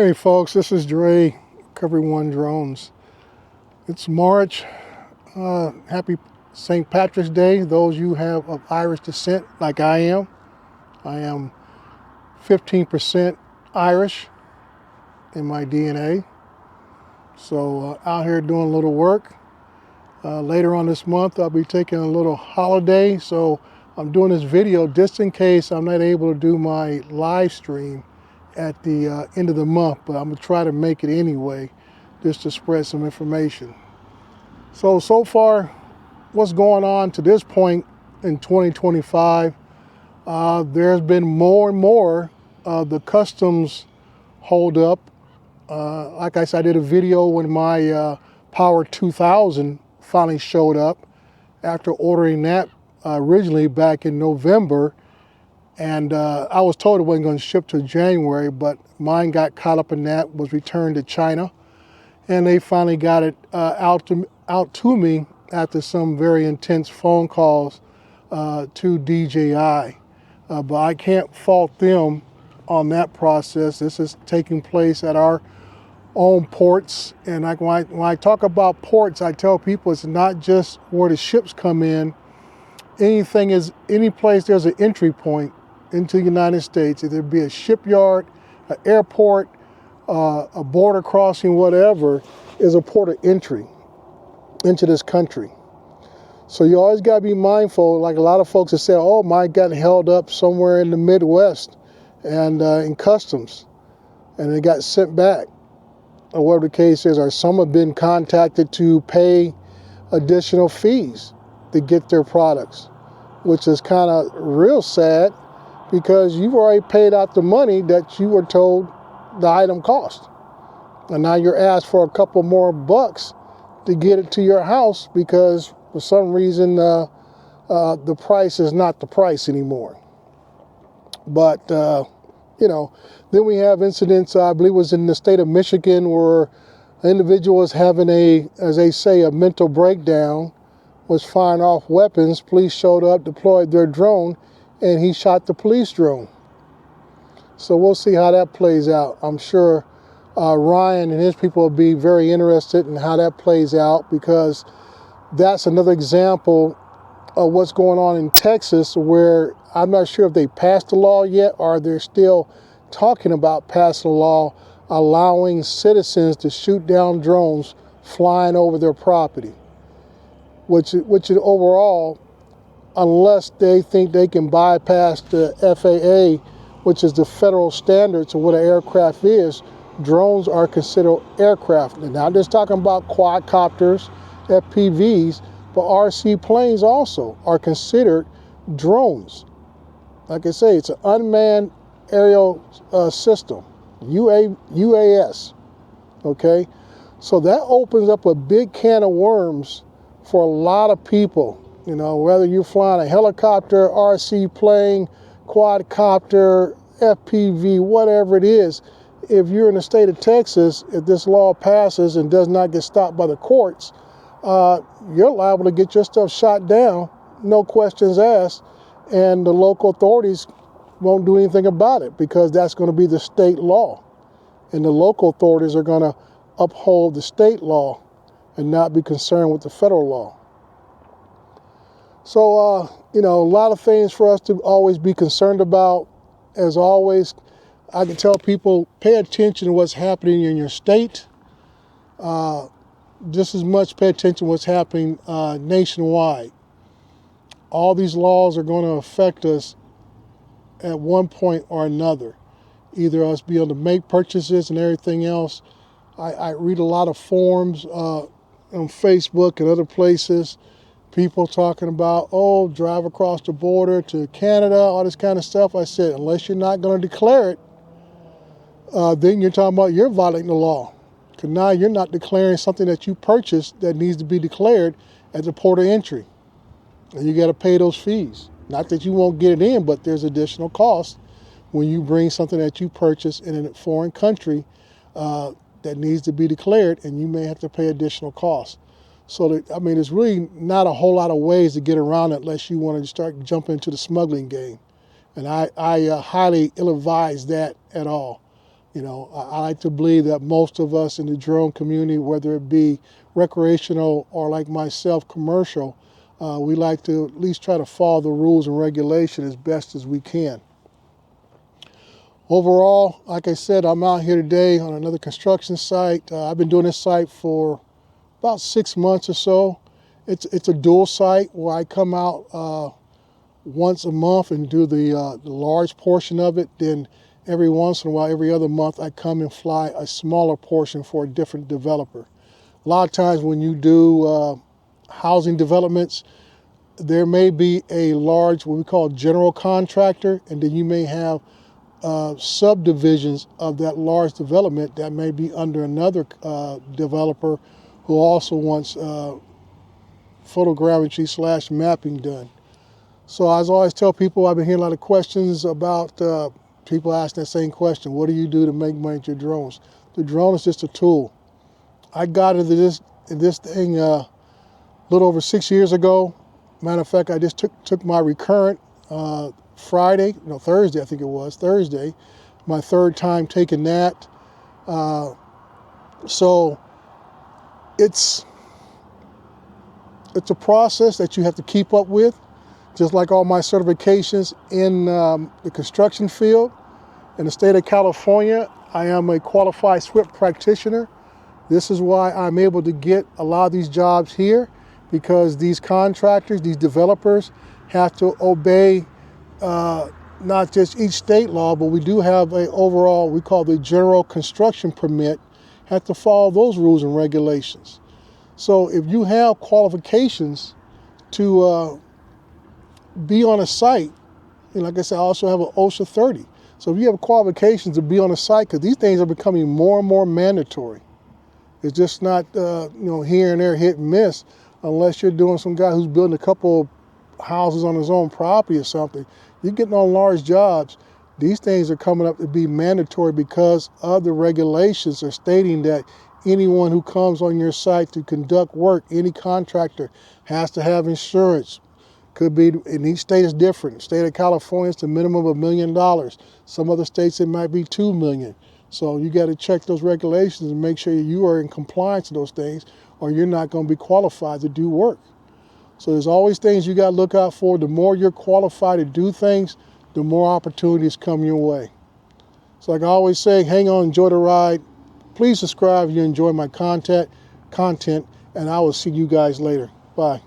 Hey folks, this is Dre, Recovery One Drones. It's March. Happy St. Patrick's Day. Those you have of Irish descent like I am. I am 15% Irish in my DNA. So out here doing a little work. Later on this month I'll be taking a little holiday. So I'm doing this video just in case I'm not able to do my live stream at the end of the month, but I'm gonna try to make it anyway, just to spread some information. So far, what's going on to this point in 2025, there's been more and more the customs hold up. Like I said, I did a video when my Power 2000 finally showed up after ordering that originally back in November. And I was told it wasn't going to ship till January, but mine got caught up in that, was returned to China. And they finally got it out to me after some very intense phone calls to DJI. But I can't fault them on that process. This is taking place at our own ports. And when I talk about ports, I tell people it's not just where the ships come in. Any place there's an entry point into the United States, either it be a shipyard, an airport, a border crossing, whatever, is a port of entry into this country. So you always got to be mindful, like a lot of folks have said, oh, mine got held up somewhere in the Midwest and in customs, and it got sent back, or whatever the case is, or some have been contacted to pay additional fees to get their products, which is kind of real sad, because you've already paid out the money that you were told the item cost. And now you're asked for a couple more bucks to get it to your house because for some reason the price is not the price anymore. But, then we have incidents, I believe it was in the state of Michigan, where an individual was having as they say, a mental breakdown, was firing off weapons. Police showed up, deployed their drone, and he shot the police drone. So we'll see how that plays out. I'm sure Ryan and his people will be very interested in how that plays out, because that's another example of what's going on in Texas, where I'm not sure if they passed the law yet, or they're still talking about passing a law allowing citizens to shoot down drones flying over their property, which is overall, unless they think they can bypass the FAA, which is the federal standards of what an aircraft is, drones are considered aircraft. And now I'm just talking about quadcopters, FPVs, but RC planes also are considered drones. Like I say, it's an unmanned aerial system, UAS, okay? So that opens up a big can of worms for a lot of people. You know, whether you're flying a helicopter, RC plane, quadcopter, FPV, whatever it is, if you're in the state of Texas, if this law passes and does not get stopped by the courts, you're liable to get your stuff shot down, no questions asked, and the local authorities won't do anything about it, because that's going to be the state law. And the local authorities are going to uphold the state law and not be concerned with the federal law. So, a lot of things for us to always be concerned about. As always, I can tell people, pay attention to what's happening in your state. Just as much pay attention to what's happening nationwide. All these laws are going to affect us at one point or another. Either us being able to make purchases and everything else. I read a lot of forums on Facebook and other places, people talking about, oh, drive across the border to Canada, all this kind of stuff. I said, unless you're not going to declare it, then you're talking about you're violating the law. Because now you're not declaring something that you purchased that needs to be declared at the port of entry. And you got to pay those fees. Not that you won't get it in, but there's additional cost when you bring something that you purchased in a foreign country that needs to be declared, and you may have to pay additional costs. So, there's really not a whole lot of ways to get around it unless you want to start jumping into the smuggling game. And I highly ill-advise that at all. You know, I like to believe that most of us in the drone community, whether it be recreational or like myself, commercial, we like to at least try to follow the rules and regulation as best as we can. Overall, like I said, I'm out here today on another construction site. I've been doing this site for about 6 months or so. It's a dual site where I come out once a month and do the large portion of it. Then every once in a while, every other month, I come and fly a smaller portion for a different developer. A lot of times when you do housing developments, there may be a large, what we call general contractor, and then you may have subdivisions of that large development that may be under another developer who also wants photogrammetry / mapping done. So as I always tell people, I've been hearing a lot of questions about people asking that same question. What do you do to make money with your drones? The drone is just a tool. I got into this thing a little over 6 years ago. Matter of fact, I just took my recurrent Thursday, I think it was, Thursday, my third time taking that. So it's a process that you have to keep up with, just like all my certifications in the construction field. In the state of California, I am a qualified SWIP practitioner. This is why I'm able to get a lot of these jobs here, because these contractors, these developers have to obey not just each state law, but we do have a overall, we call the general construction permit, have to follow those rules and regulations. So if you have qualifications to be on a site, and like I said, I also have an OSHA 30. So if you have qualifications to be on a site, because these things are becoming more and more mandatory. It's just not here and there hit and miss, unless you're doing some guy who's building a couple houses on his own property or something. You're getting on large jobs. These things are coming up to be mandatory because of the regulations are stating that anyone who comes on your site to conduct work, any contractor, has to have insurance. Could be, in each state is different. State of California, it's the minimum of $1 million. Some other states, it might be $2 million. So you got to check those regulations and make sure you are in compliance with those things, or you're not going to be qualified to do work. So there's always things you got to look out for. The more you're qualified to do things, the more opportunities come your way. So like I always say, hang on, enjoy the ride. Please subscribe if you enjoy my content, and I will see you guys later. Bye.